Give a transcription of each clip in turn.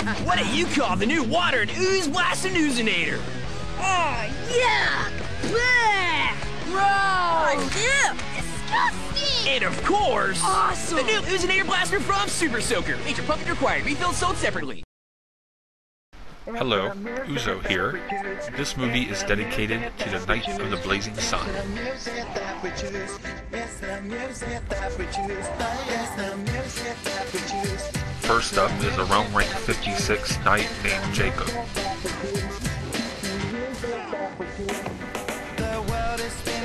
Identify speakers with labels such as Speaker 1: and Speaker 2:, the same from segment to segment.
Speaker 1: What do you call the new water and ooze blasting Oozinator?
Speaker 2: Oh, yuck! Blech! Gross! Ew! Disgusting!
Speaker 1: And of course,
Speaker 2: awesome!
Speaker 1: The new Oozinator blaster from Super Soaker. Major pumping required. Refills sold separately.
Speaker 3: Hello, Uzo here. This movie is dedicated to the Night of the Blazing Sun. First up is a realm rank 56 knight named Jacob.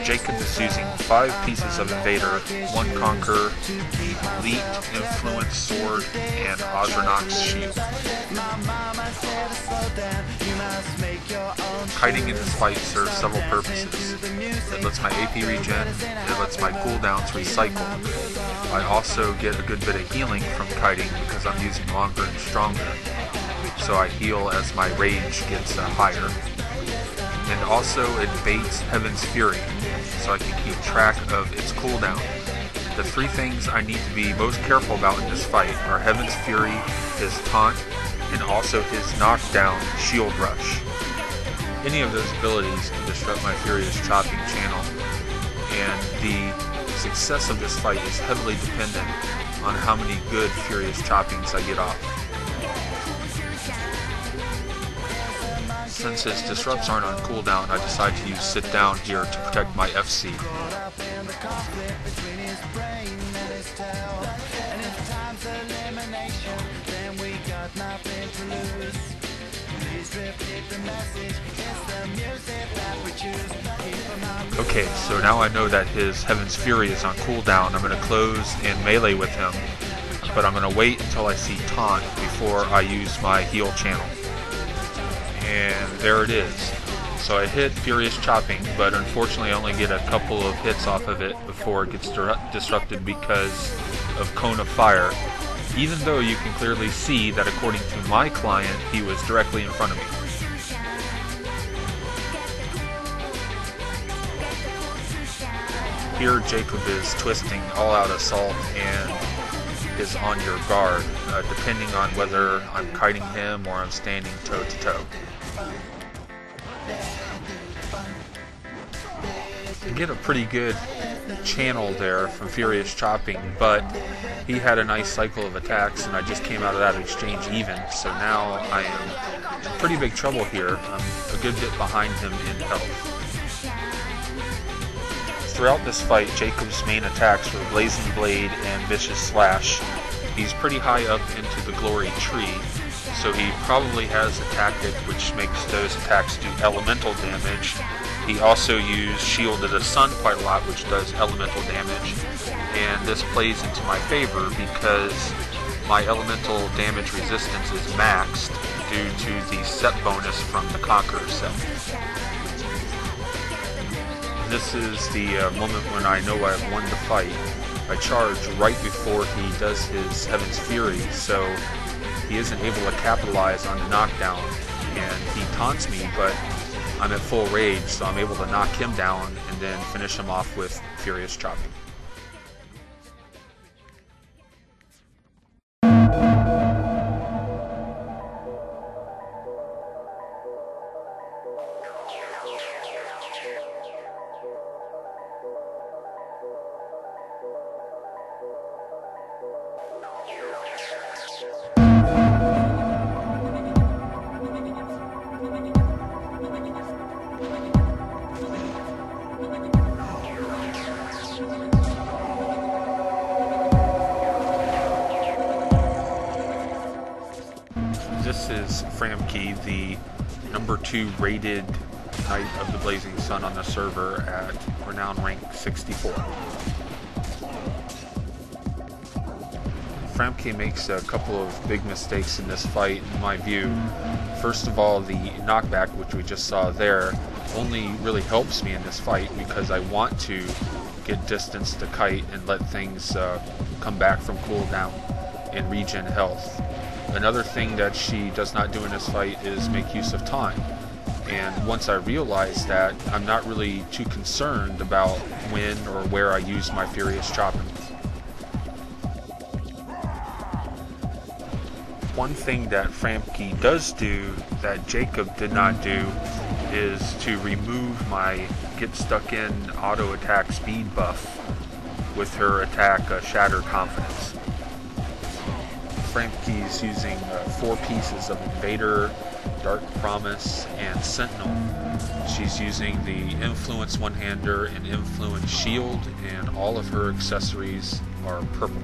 Speaker 3: Jacob is using 5 pieces of Invader, 1 Conqueror, Elite, Influence Sword, and Oozinator's Shield. Kiting in this fight serves several purposes. It lets my AP regen, it lets my cooldowns recycle. I also get a good bit of healing from kiting because I'm using longer and stronger, so I heal as my rage gets higher. And also it baits Heaven's Fury, so I can keep track of its cooldown. The 3 things I need to be most careful about in this fight are Heaven's Fury, his taunt, and also his knockdown Shield Rush. Any of those abilities can disrupt my Furious Chopping channel, and the success of this fight is heavily dependent on how many good Furious Choppings I get off. Since his disrupts aren't on cooldown, I decide to use Sit Down here to protect my FC. Okay, so now I know that his Heaven's Fury is on cooldown. I'm going to close and melee with him, but I'm going to wait until I see taunt before I use my heal channel. And there it is. So I hit Furious Chopping, but unfortunately I only get a couple of hits off of it before it gets disrupted because of Cone of Fire, even though you can clearly see that according to my client, he was directly in front of me. Here Jacob is twisting all-out assault and is on your guard, depending on whether I'm kiting him or I'm standing toe-to-toe. I get a pretty good channel there from Furious Chopping, but he had a nice cycle of attacks and I just came out of that exchange even, so now I am in pretty big trouble here. I'm a good bit behind him in health. Throughout this fight, Jacob's main attacks were Blazing Blade and Vicious Slash. He's pretty high up into the Glory Tree, so he probably has a tactic which makes those attacks do elemental damage. He also used Shield of the Sun quite a lot, which does elemental damage, and this plays into my favor because my elemental damage resistance is maxed due to the set bonus from the Conqueror set. This is the moment when I know I've won the fight. I charge right before he does his Heaven's Fury, so he isn't able to capitalize on the knockdown, and he taunts me, but I'm at full rage, so I'm able to knock him down and then finish him off with Furious Chopping. This is Framkey, the number 2 rated Knight of the Blazing Sun on the server at Renown rank 64. Framkey makes a couple of big mistakes in this fight, in my view. First of all, the knockback, which we just saw there, only really helps me in this fight because I want to get distance to kite and let things come back from cooldown and regen health. Another thing that she does not do in this fight is make use of taunt. And once I realize that, I'm not really too concerned about when or where I use my Furious Chopping. one thing that Framke does do that Jacob did not do is to remove my get stuck in auto attack speed buff with her attack Shatter Confidence. Framke's using 4 pieces of Invader, Dark Promise, and Sentinel. She's using the Influence One-Hander and Influence Shield, and all of her accessories are purple.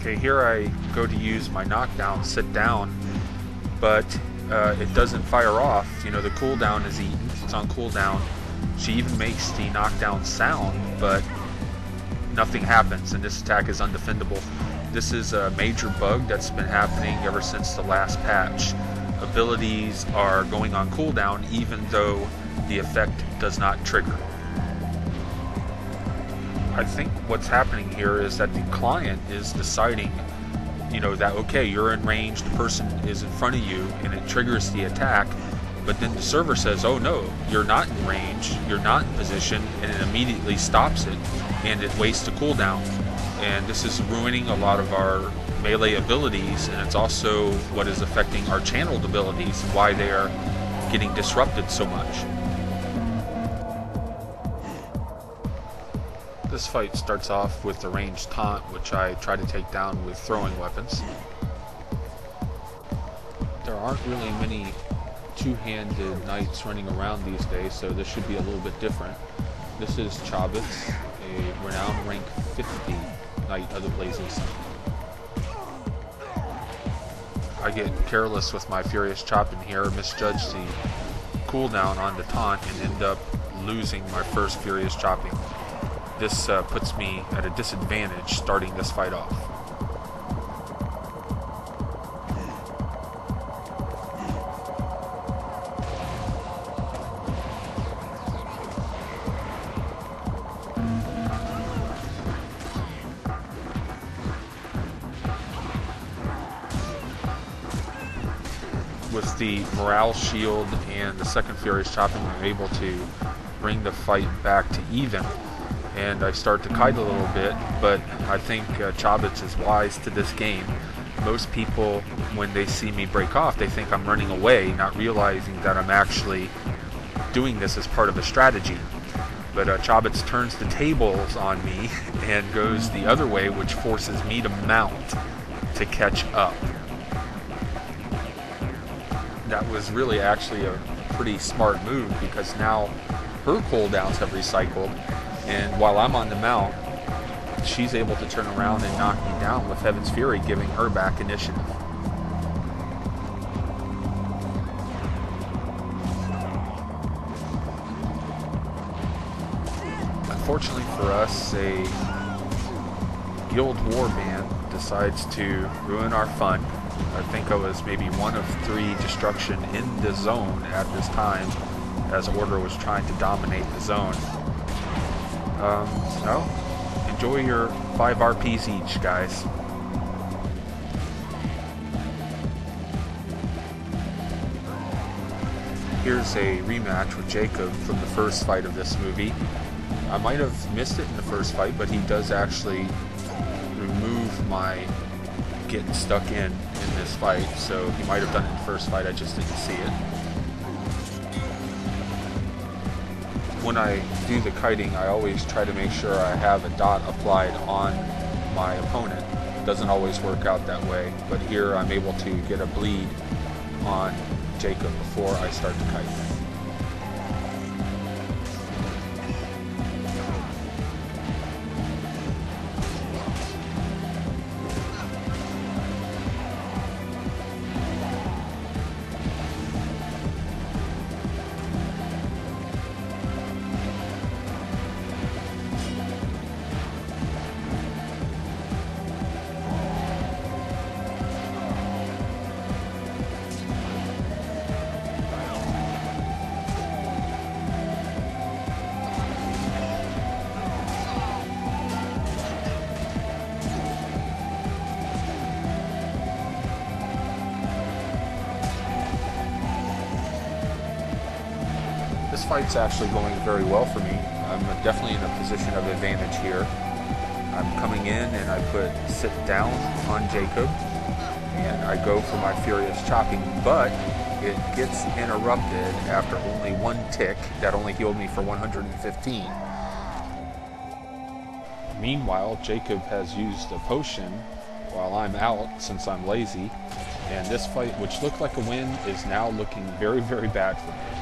Speaker 3: Okay, here I go to use my knockdown, sit down, but it doesn't fire off. You know, the cooldown is eaten, it's on cooldown. She even makes the knockdown sound, but nothing happens, and this attack is undefendable. This is a major bug that's been happening ever since the last patch. Abilities are going on cooldown even though the effect does not trigger. I think what's happening here is that the client is deciding, you know, that okay, you're in range, the person is in front of you, and it triggers the attack, but then the server says, oh no, you're not in range, you're not in position, and it immediately stops it, and it wastes a cooldown. And this is ruining a lot of our melee abilities, and it's also what is affecting our channeled abilities and why they are getting disrupted so much. This fight starts off with the ranged taunt, which I try to take down with throwing weapons. There aren't really many two-handed knights running around these days, so this should be a little bit different. This is Choppa, a renowned rank 50 Knight of the Blazing Sun. I get careless with my Furious Chop in here, misjudge the cooldown on the taunt, and end up losing my first Furious Chopping. This puts me at a disadvantage starting this fight off. With the morale shield and the second Furious Chopping, I'm able to bring the fight back to even. And I start to kite a little bit, but I think Choppa is wise to this game. Most people, when they see me break off, they think I'm running away, not realizing that I'm actually doing this as part of a strategy. But Choppa turns the tables on me and goes the other way, which forces me to mount to catch up. That was really actually a pretty smart move, because now her cooldowns have recycled, and while I'm on the mount, she's able to turn around and knock me down with Heaven's Fury, giving her back initiative. Unfortunately for us, a guild warband decides to ruin our fun. I think I was maybe one of 3 destruction in the zone at this time, as Order was trying to dominate the zone. So, enjoy your 5 RPs each, guys. Here's a rematch with Jacob from the first fight of this movie. I might have missed it in the first fight, but he does actually remove my getting stuck in this fight, so he might have done it in the first fight, I just didn't see it. When I do the kiting, I always try to make sure I have a dot applied on my opponent. It doesn't always work out that way, but here I'm able to get a bleed on Jacob before I start to kite. This fight's actually going very well for me. I'm definitely in a position of advantage here. I'm coming in and I put sit down on Jacob and I go for my furious chopping, but it gets interrupted after only one tick that only healed me for 115. Meanwhile, Jacob has used a potion while I'm out since I'm lazy, and this fight, which looked like a win, is now looking very, very bad for me.